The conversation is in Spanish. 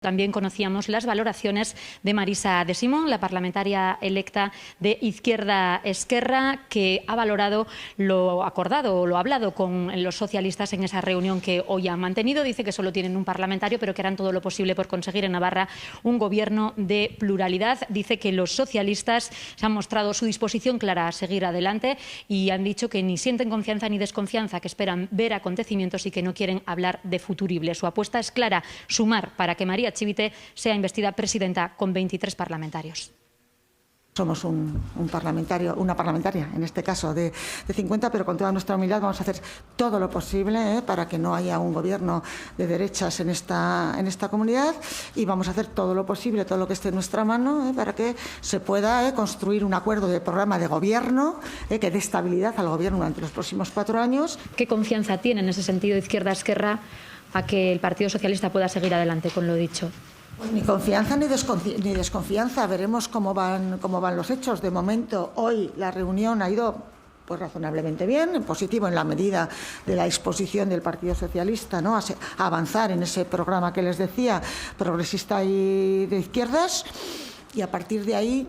También conocíamos las valoraciones de Marisa de Simón, la parlamentaria electa de Izquierda Esquerra, que ha valorado lo acordado o lo hablado con los socialistas en esa reunión que hoy han mantenido. Dice que solo tienen un parlamentario, pero que harán todo lo posible por conseguir en Navarra un gobierno de pluralidad. Dice que los socialistas se han mostrado su disposición clara a seguir adelante y han dicho que ni sienten confianza ni desconfianza, que esperan ver acontecimientos y que no quieren hablar de futurible. Su apuesta es clara: sumar para que María Chivite sea investida presidenta con 23 parlamentarios. Somos una parlamentaria, en este caso, de 50, pero con toda nuestra humildad vamos a hacer todo lo posible para que no haya un gobierno de derechas en esta comunidad, y vamos a hacer todo lo posible, todo lo que esté en nuestra mano, para que se pueda construir un acuerdo de programa de gobierno que dé estabilidad al gobierno durante los próximos 4 años. ¿Qué confianza tiene en ese sentido Izquierda Esquerra a que el Partido Socialista pueda seguir adelante con lo dicho? Pues ni confianza ni desconfianza. Veremos cómo van los hechos. De momento, hoy la reunión ha ido pues razonablemente bien, en positivo, en la medida de la disposición del Partido Socialista, ¿no?, a avanzar en ese programa que les decía, progresista y de izquierdas, y a partir de ahí